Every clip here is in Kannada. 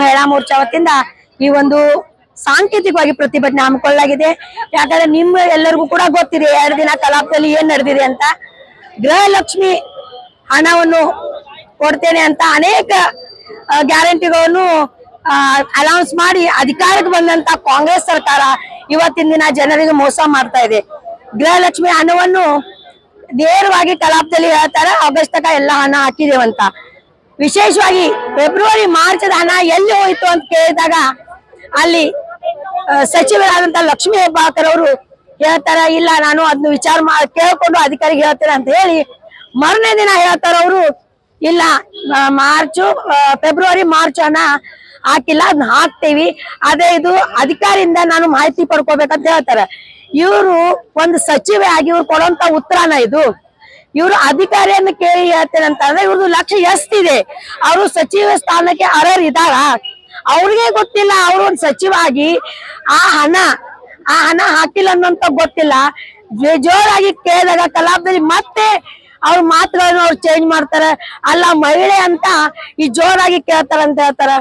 ಮಹಿಳಾ ಮೋರ್ಚಾ ವತಿಯಿಂದ ಈ ಒಂದು ಸಾಂಕೇತಿಕವಾಗಿ ಪ್ರತಿಭಟನೆ ಹಮ್ಮಿಕೊಳ್ಳಲಾಗಿದೆ. ಯಾಕಂದ್ರೆ ನಿಮ್ಮ ಎಲ್ಲರಿಗೂ ಕೂಡ ಗೊತ್ತಿದೆ 2 ದಿನ ಕಲಾಪದಲ್ಲಿ ಏನ್ ನಡೆದಿದೆ ಅಂತ. ಗೃಹಲಕ್ಷ್ಮಿ ಹಣವನ್ನು ಕೊಡ್ತೇನೆ ಅಂತ ಅನೇಕ ಗ್ಯಾರಂಟಿಗಳನ್ನು ಅನೌನ್ಸ್ ಮಾಡಿ ಅಧಿಕಾರಕ್ಕೆ ಬಂದಂತ ಕಾಂಗ್ರೆಸ್ ಸರ್ಕಾರ ಇವತ್ತಿನ ದಿನ ಜನರಿಗೆ ಮೋಸ ಮಾಡ್ತಾ ಇದೆ. ಗೃಹಲಕ್ಷ್ಮಿ ಹಣವನ್ನು ನೇರವಾಗಿ ಕಲಾಪದಲ್ಲಿ ಹೇಳ್ತಾರೆ ಆಗಸ್ಟ್ ತನಕ ಎಲ್ಲ ಹಣ ಹಾಕಿದೇವಂತ. ವಿಶೇಷವಾಗಿ ಫೆಬ್ರವರಿ ಮಾರ್ಚ್ ಹಣ ಎಲ್ಲಿ ಹೋಯ್ತು ಅಂತ ಕೇಳಿದಾಗ ಅಲ್ಲಿ ಸಚಿವರಾದಂತ ಲಕ್ಷ್ಮೀ ಹೆಬ್ಬಾಳ್ಕರ್ ಅವರು ಹೇಳ್ತಾರ ಇಲ್ಲ ನಾನು ಅದನ್ನ ವಿಚಾರ ಕೇಳ್ಕೊಂಡು ಅಧಿಕಾರಿಗೆ ಹೇಳ್ತೇನೆ ಅಂತ ಹೇಳಿ ಮರನೇ ದಿನ ಹೇಳ್ತಾರ ಅವರು ಇಲ್ಲ ಫೆಬ್ರವರಿ ಮಾರ್ಚ್ ಹಣ ಹಾಕಿಲ್ಲ ಅದನ್ನ ಹಾಕ್ತೇವಿ, ಅದೇ ಇದು ಅಧಿಕಾರಿಯಿಂದ ನಾನು ಮಾಹಿತಿ ಪಡ್ಕೋಬೇಕಂತ ಹೇಳ್ತಾರೆ. ಇವರು ಒಂದು ಸಚಿವೆ ಆಗಿ ಇವ್ರು ಕೊಡುವಂತ ಉತ್ತರನ ಇದು. ಇವರು ಅಧಿಕಾರಿಯನ್ನು ಕೇಳಿ ಹೇಳ್ತೇನೆ ಅಂತ ಅಂದ್ರೆ ಇವ್ರದ್ದು ಲಕ್ಷ್ಯ ಎಷ್ಟಿದೆ, ಅವರು ಸಚಿವ ಸ್ಥಾನಕ್ಕೆ ಅರ್ಹರಿದ್ದಾರ, ಅವ್ರಿಗೆ ಗೊತ್ತಿಲ್ಲ. ಅವರು ಒಂದು ಸಚಿವ ಆಗಿ ಆ ಹಣ ಹಾಕಿಲ್ಲ ಅನ್ನೋಂತ ಗೊತ್ತಿಲ್ಲ. ಜೋರಾಗಿ ಕೇಳಿದಾಗ ಕಲಾಪದಲ್ಲಿ ಮತ್ತೆ ಅವ್ರ ಮಾತುಗಳನ್ನು ಅವ್ರು ಚೇಂಜ್ ಮಾಡ್ತಾರೆ. ಅಲ್ಲ ಮಹಿಳೆ ಅಂತ ಈ ಜೋರಾಗಿ ಕೇಳ್ತಾರ ಅಂತ ಹೇಳ್ತಾರ.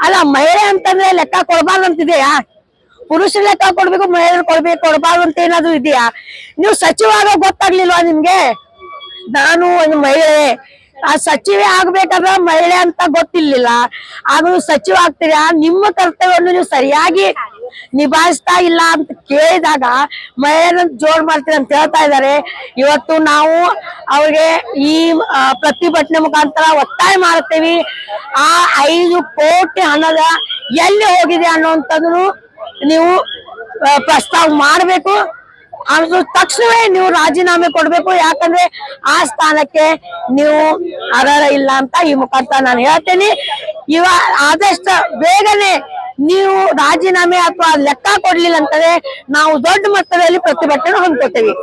ಅಲ್ಲ ಮಹಿಳೆ ಅಂತಂದ್ರೆ ಲೆಕ್ಕ ಕೊಡ್ಬಾರ್ದು ಅಂತಿದೆಯಾ? ಪುರುಷರ ಲೆಕ್ಕ ಕೊಡ್ಬೇಕು, ಮಹಿಳೆಯರು ಕೊಡ್ಬಾರ್ದು ಅಂತ ಏನಾದ್ರು ಇದೆಯಾ? ನೀವು ಸಚಿವ ಆಗೋ ಗೊತ್ತಾಗ್ಲಿಲ್ವಾ ನಿಮ್ಗೆ? ನಾನು ಒಂದು ಮಹಿಳೆ, ಆ ಸಚಿವೆ ಆಗ್ಬೇಕಾದ್ರೆ ಮಹಿಳೆ ಅಂತ ಗೊತ್ತಿರ್ಲಿಲ್ಲ, ಆದ್ರೂ ಸಚಿವ ಆಗ್ತೀರಾ, ನಿಮ್ಮ ಕರ್ತವ್ಯವನ್ನು ನೀವು ಸರಿಯಾಗಿ ನಿಭಾಯಿಸ್ತಾ ಇಲ್ಲ ಅಂತ ಕೇಳಿದಾಗ ಮಹಿಳೆಯರನ್ನ ಜೋರ್ ಮಾಡ್ತೀರಿ ಅಂತ ಹೇಳ್ತಾ ಇದ್ದಾರೆ. ಇವತ್ತು ನಾವು ಅವ್ರಿಗೆ ಈ ಪ್ರತಿಭಟನೆ ಮುಖಾಂತರ ಒತ್ತಾಯ ಮಾಡ್ತೇವಿ. ಆ 5 ಕೋಟಿ ಹಣದ ಎಲ್ಲಿ ಹೋಗಿದೆ ಅನ್ನುವಂಥದ್ದು ನೀವು ಪ್ರಸ್ತಾವ ಮಾಡ್ಬೇಕು. ಅದು ತಕ್ಷಣವೇ ನೀವು ರಾಜೀನಾಮೆ ಕೊಡ್ಬೇಕು. ಯಾಕಂದ್ರೆ ಆ ಸ್ಥಾನಕ್ಕೆ ನೀವು ಅರ್ಹ ಇಲ್ಲ ಅಂತ ಈ ಮುಖಾಂತರ ನಾನು ಹೇಳ್ತೇನೆ. ಆದಷ್ಟು ಬೇಗನೆ ನೀವು ರಾಜೀನಾಮೆ ಅಥವಾ ಲೆಕ್ಕ ಕೊಡ್ಲಿಲ್ಲ ಅಂತಂದ್ರೆ ನಾವು ದೊಡ್ಡ ಮಟ್ಟದಲ್ಲಿ ಪ್ರತಿಭಟನೆ ಹೊಂದ್ಕೋತೇವೆ.